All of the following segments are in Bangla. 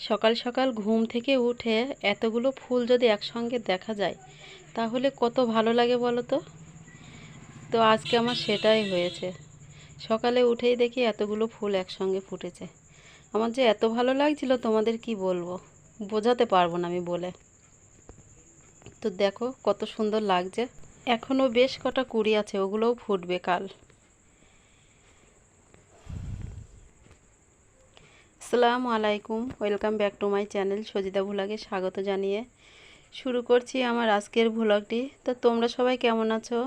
সকাল সকাল ঘুম থেকে উঠে এতগুলো ফুল যদি একসঙ্গে দেখা যায় তাহলে কত ভালো লাগে বলো তো। তো আজকে আমার সেটাই হয়েছে। সকালে উঠেই দেখি এতগুলো ফুল একসঙ্গে ফুটেছে। আমার যে এত ভালো লাগছিল তোমাদের কি বলবো, বোঝাতে পারবো না আমি বলে। তো দেখো কত সুন্দর লাগছে। এখনও বেশ কটা কুড়ি আছে, ওগুলোও ফুটবে কাল। আসসালামু আলাইকুম, welcome back to my channel Sajida ভ্লগে স্বাগত জানিয়ে শুরু করছি আমার আজকের ভ্লগটি। তো তোমরা সবাই কেমন আছো?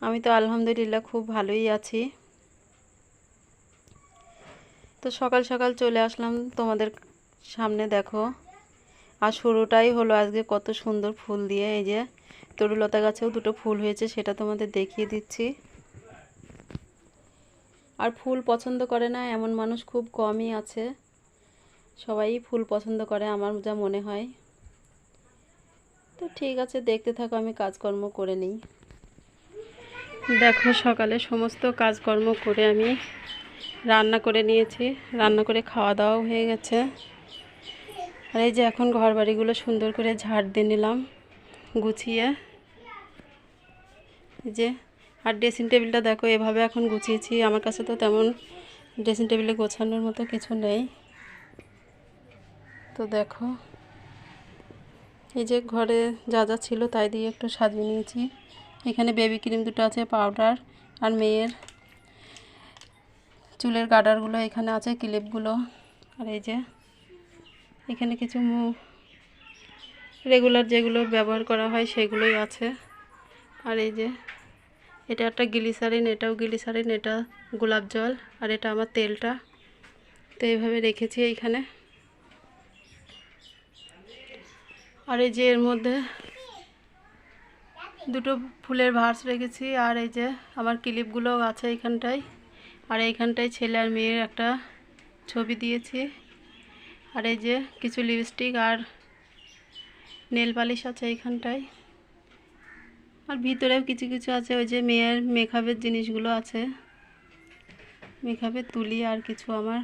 আমি তো আলহামদুলিল্লাহ খুব ভালোই আছি। তো সকাল সকাল চলে আসলাম তোমাদের সামনে, দেখো। আর শুরুটাই হলো আজকে কত সুন্দর ফুল দিয়ে। এই যে তরুলতা গাছেও দুটো ফুল হয়েছে, সেটা তোমাদের দেখিয়ে দিচ্ছি। আর ফুল পছন্দ করে না এমন মানুষ খুব কমই আছে, সবাই ফুল পছন্দ করে আমার যা মনে হয়। তো ঠিক আছে, দেখতে থাকো, আমি কাজকর্ম করে নিই। দেখো সকালে সমস্ত কাজকর্ম করে আমি রান্না করে নিয়েছি, রান্না করে খাওয়া দাওয়াও হয়ে গেছে। আর এই যে এখন ঘর বাড়িগুলো সুন্দর করে ঝাড় দিয়ে নিলাম গুছিয়ে। এই যে আর ড্রেসিং টেবিলটা দেখো এভাবে এখন গুছিয়েছি। আমার কাছে তো তেমন ড্রেসিং টেবিলে গোছানোর মতো কিছু নেই। তো দেখো এই যে ঘরে যা যা ছিল তাই দিয়ে একটু সাজিয়ে নিয়েছি। এখানে বেবি ক্রিম দুটো আছে, পাউডার, আর মেয়ের চুলের গার্ডারগুলো এখানে আছে, ক্লিপগুলো। আর এই যে এখানে কিছু রেগুলার যেগুলো ব্যবহার করা হয় সেগুলোই আছে। আর এই যে এটা একটা গ্লিসারিন, এটাও গ্লিসারিন, এটা গোলাপ জল, আর এটা আমার তেলটা। তো এইভাবে রেখেছি এইখানে। আর এই যে এর মধ্যে দুটো ফুলের ভাস রেখেছি। আর এই যে আমার ক্লিপগুলো আছে এইখানটায়। আর এইখানটায় ছেলে আর মেয়ের একটা ছবি দিয়েছি। আর এই যে কিছু লিপস্টিক আর নেল পালিশ আছে এইখানটায়। আর ভিতরেও কিছু কিছু আছে, ওই যে মেয়ের মেকআপের জিনিসগুলো আছে, মেকআপের তুলি, আর কিছু আমার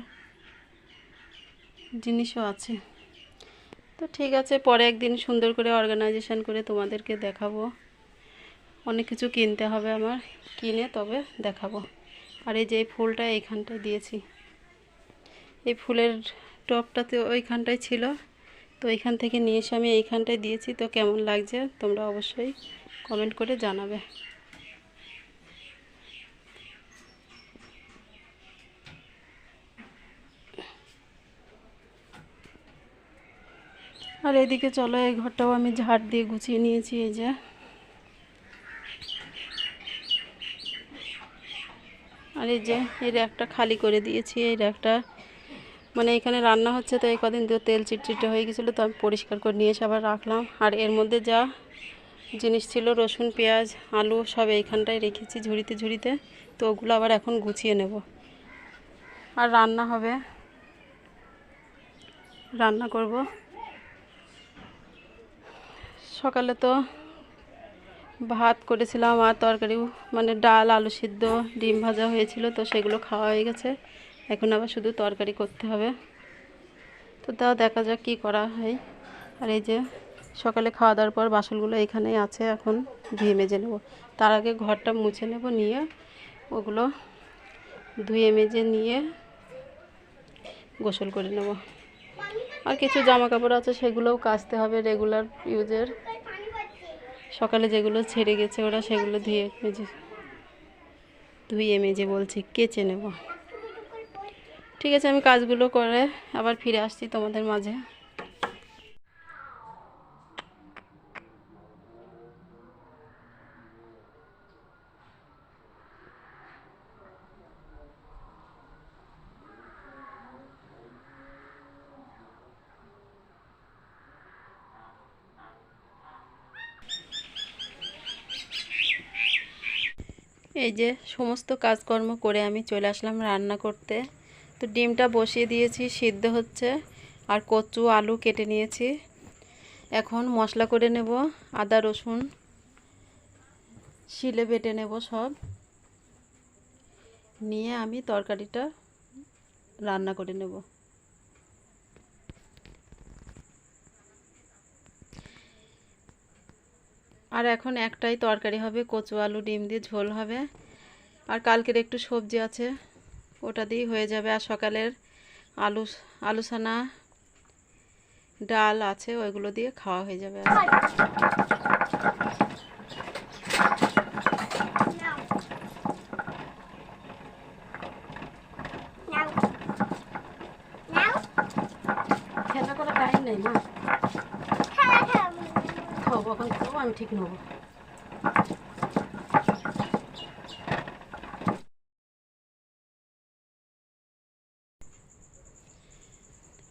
জিনিসও আছে। তো ঠিক আছে, পরে একদিন সুন্দর করে অর্গানাইজেশন করে তোমাদেরকে দেখাবো। অনেক কিছু কিনতে হবে আমার, কিনে তবে দেখাবো। আর এই যে ফুলটা এইখানটায় দিয়েছি, এই ফুলের টবটাতে ওইখানটায় ছিল, তো এইখান থেকে নিয়ে এসে আমি এইখানটায় দিয়েছি। তো কেমন লাগছে তোমরা অবশ্যই কমেন্ট করে জানাবে। আর এদিকে চলো, এই ঘরটাও আমি ঝাড় দিয়ে গুছিয়ে নিয়েছি। এই যে আর এই যে এই র্যাকটা খালি করে দিয়েছি। এই র্যাকটা মানে এখানে রান্না হচ্ছে, তো এই কদিন তো তেল চিটচিটে হয়ে গেছিলো, তো আমি পরিষ্কার করে নিয়ে এসে আবার রাখলাম। আর এর মধ্যে যা জিনিস ছিল, রসুন, পেঁয়াজ, আলু, সব এইখানটায় রেখেছি ঝুড়িতে ঝুড়িতে। তো ওগুলো আবার এখন গুছিয়ে নেব। আর রান্না হবে, রান্না করব। সকালে তো ভাত করেছিলাম, আর তরকারিও মানে ডাল, আলু সিদ্ধ, ডিম ভাজা হয়েছিল, তো সেগুলো খাওয়া হয়ে গেছে। এখন আবার শুধু তরকারি করতে হবে। তো তাও দেখা যাক কী করা হয়। আর এই যে সকালে খাওয়া দাওয়ার পর বাসনগুলো এখানেই আছে, এখন ধুয়ে মেজে নেব। তার আগে ঘরটা মুছে নেব, নিয়ে ওগুলো ধুয়ে মেজে নিয়ে গোসল করে নেব। আর কিছু জামা কাপড় আছে, সেগুলোও কাচতে হবে, রেগুলার ইউজের। সকালে যেগুলো ছেড়ে গেছে ওরা, সেগুলো ধুয়ে মেজে বলছি কেচে নেব। ঠিক আছে, আমি কাজগুলো করে আবার ফিরে আসছি তোমাদের মাঝে। এই যে সমস্ত কাজকর্ম করে আমি চলে আসলাম রান্না করতে। তো ডিমটা বসিয়ে দিয়েছি, সিদ্ধ হচ্ছে। আর কচু, আলু কেটে নিয়েছি। এখন মশলা করে নেব, আদা রসুন শিলে বেটে নেব সব, নিয়ে আমি তরকারিটা রান্না করে নেব। আর এখন একটাই তরকারি হবে, কচু আলু ডিম দিয়ে ঝোল হবে। আর কালকের একটু সবজি আছে, ওটা দিয়েই হয়ে যাবে। আর সকালের আলু আলু সানা ডাল আছে, ওইগুলো দিয়ে খাওয়া হয়ে যাবে। খেলা করার টাইম নেই মা, খাবো এখন, খাবো আমি ঠিক নেবো।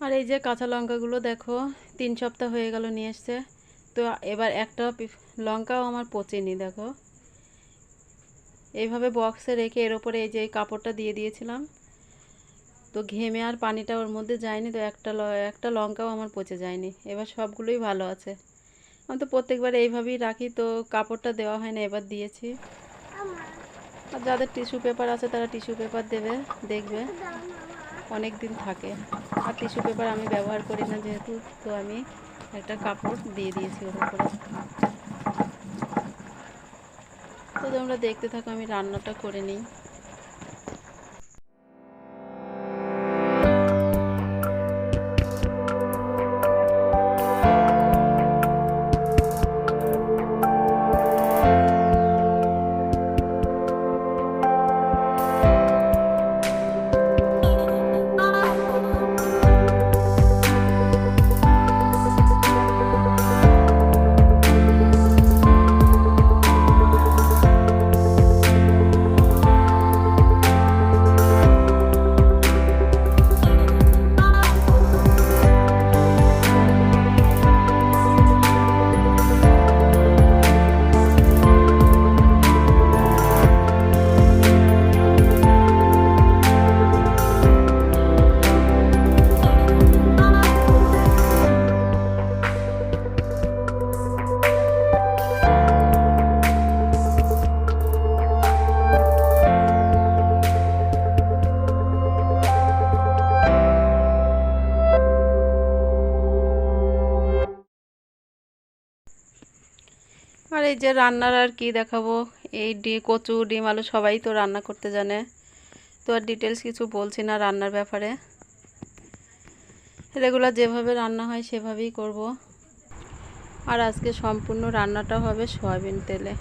আর এই যে কাঁচা লঙ্কাগুলো দেখো 3 সপ্তাহ হয়ে গেল নিয়ে এসছে, তো এবার একটা লঙ্কাও আমার পচেনি। দেখো এইভাবে বক্সে রেখে এর ওপরে এই যে কাপড়টা দিয়ে দিয়েছিলাম, তো ঘেমে আর পানিটা ওর মধ্যে যায়নি, তো একটা লঙ্কাও আমার পচে যায়নি। এবার সবগুলোই ভালো আছে। আমি তো প্রত্যেকবার এইভাবেই রাখি, তো কাপড়টা দেওয়া হয় না, এবার দিয়েছি। আর যাদের টিস্যু পেপার আছে তারা টিস্যু পেপার দেবে, দেখবে অনেক দিন থাকে। আর টিস্যু পেপার আমি ব্যবহার করি না যেহেতু, তো আমি একটা কাপড় দিয়ে দিয়েছি ওর উপরে। তো তোমরা দেখতে থাকো, আমি রান্নাটা করে নিই। আর এই যে রান্নার আর কি দেখাবো, এই কচু ডিম আলু সবাই তো রান্না করতে জানে, তো আর ডিটেলস কিছু বলছি না রান্নার ব্যাপারে। রেগুলার যেভাবে রান্না হয় সেভাবেই করব। আর আজকে সম্পূর্ণ রান্নাটা হবে সয়াবিন তেলে,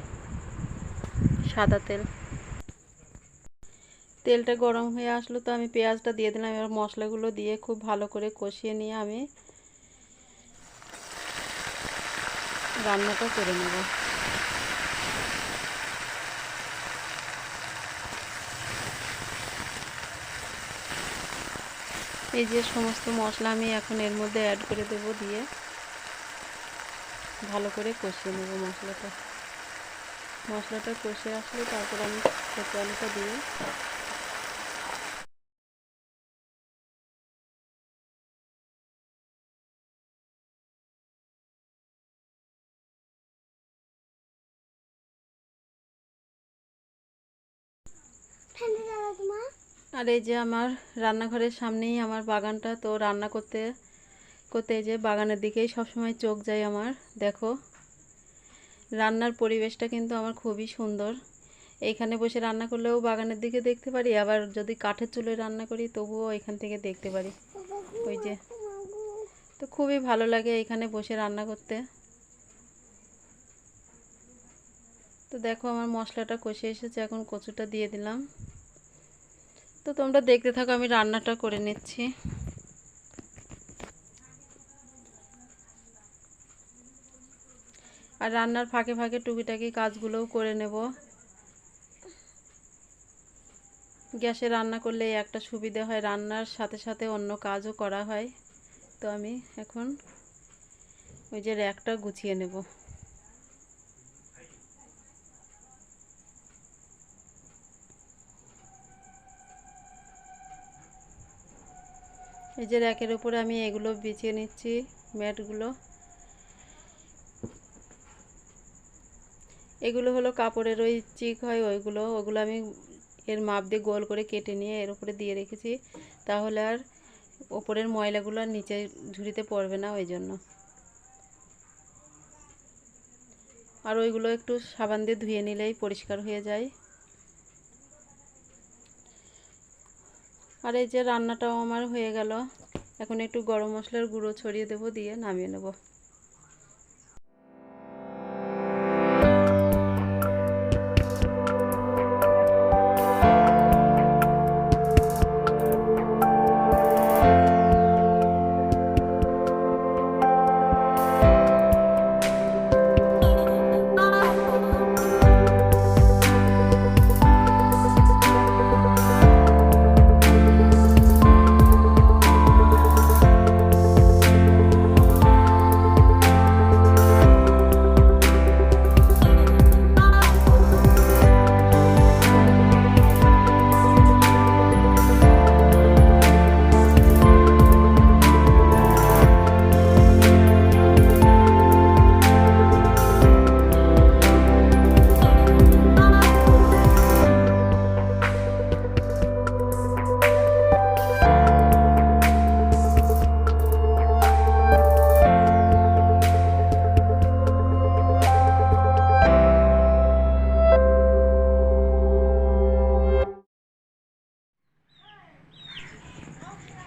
সাদা তেল। তেলটা গরম হয়ে আসলো, তো আমি পেঁয়াজটা দিয়ে দিলাম। এবার মশলাগুলো দিয়ে খুব ভালো করে কষিয়ে নিয়ে আমি রান্নাটা করে নেব। এই যে সমস্ত মশলা আমি এখন এর মধ্যে অ্যাড করে দেব, দিয়ে ভালো করে কষিয়ে নেব মশলাটা কষে আসলে তারপর আমি কচু আলুটা দিয়ে আর এই যে আমার রান্নাঘরের সামনেই আমার বাগানটা, তো রান্না করতে করতে এই যে বাগানের দিকেই সবসময় চোখ যায় আমার। দেখো রান্নার পরিবেশটা কিন্তু আমার খুবই সুন্দর। এইখানে বসে রান্না করলেও বাগানের দিকে দেখতে পারি, আবার যদি কাঠের চুলায় রান্না করি তবুও এখান থেকে দেখতে পারি। ওই যে, তো খুবই ভালো লাগে এখানে বসে রান্না করতে। তো দেখো আমার মশলাটা কষে এসেছে, এখন কচুটা দিয়ে দিলাম। তো তোমরা দেখতে থাকো, আমি রান্নাটা করে নিচ্ছি। আর রান্নার ফাঁকে ফাঁকে টুকিটাকি কাজগুলোও করে নেব। গ্যাসে রান্না করলে একটা সুবিধা হয়, রান্নার সাথে সাথে অন্য কাজও করা হয়। তো আমি এখন ওই যে র্যাকটা গুছিয়ে নেব। এই যে র্যাকের উপরে আমি এগুলো বিছিয়ে নিচ্ছি, ম্যাটগুলো। এগুলো হলো কাপড়ের ওই চিক হয়, ওগুলো আমি এর মাপ দিয়ে গোল করে কেটে নিয়ে এর উপরে দিয়ে রেখেছি, তাহলে আর ওপরের ময়লাগুলো আর নিচে ঝুড়িতে পড়বে না, ওই জন্য। আর ওইগুলো একটু সাবান দিয়ে ধুয়ে নিলেই পরিষ্কার হয়ে যায়। আর এই যে রান্নাটাও আমার হয়ে গেল। এখন একটু গরম মশলার গুঁড়ো ছড়িয়ে দেব, দিয়ে নামিয়ে নেব।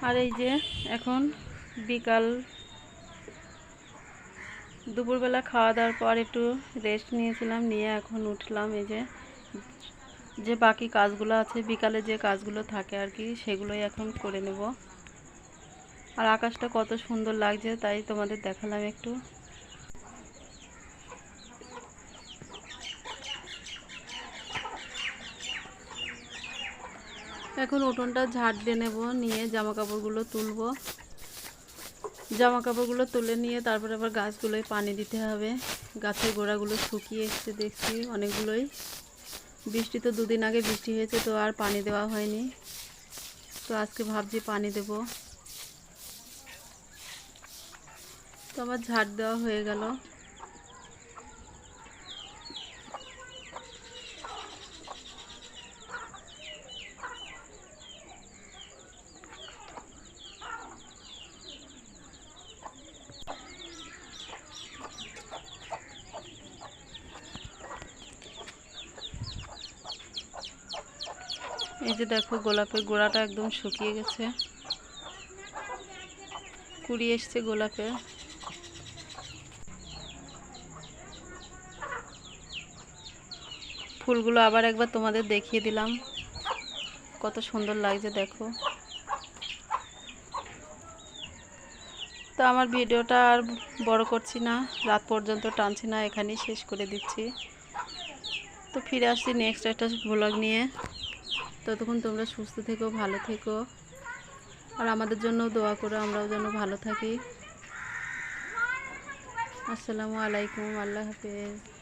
আর এই যে এখন বিকাল, দুপুরবেলা খাওয়া দাওয়ার পর একটু রেস্ট নিয়েছিলাম, নিয়ে এখন উঠলাম। এই যে বাকি কাজগুলো আছে, বিকালে যে কাজগুলো থাকে আর কি, সেগুলোই এখন করে নেব। আর আকাশটা কত সুন্দর লাগছে, তাই তোমাদের দেখালাম একটু। এখন উঠোনটা ঝাড় দিয়ে নেব, নিয়ে জামা কাপড়গুলো তুলব। জামা কাপড়গুলো তুলে নিয়ে তারপরে আবার গাছগুলোয় পানি দিতে হবে। গাছের গোড়াগুলো শুকিয়ে এসছে দেখছি অনেকগুলোই। বৃষ্টি তো দুদিন আগে বৃষ্টি হয়েছে, তো আর পানি দেওয়া হয়নি। তো আজকে ভাবছি পানি দেব। তো আমার ঝাড় দেওয়া হয়ে গেল। এই যে দেখো গোলাপের গোড়াটা একদম শুকিয়ে গেছে, কুড়ি এসছে গোলাপে। ফুলগুলো আবার একবার তোমাদের দেখিয়ে দিলাম, কত সুন্দর লাগছে দেখো। তো আমার ভিডিওটা আর বড় করছি না, রাত পর্যন্ত টানছি না, এখানেই শেষ করে দিচ্ছি। তো ফিরে আসছি নেক্সট একটা ব্লগ নিয়ে। ততক্ষণ তোমরা সুস্থ থেকো, ভালো থেকো, আর আমাদের জন্য দোয়া করো, আমরাও যেন ভালো থাকি। আসসালামু আলাইকুম, আল্লাহ হাফেজ।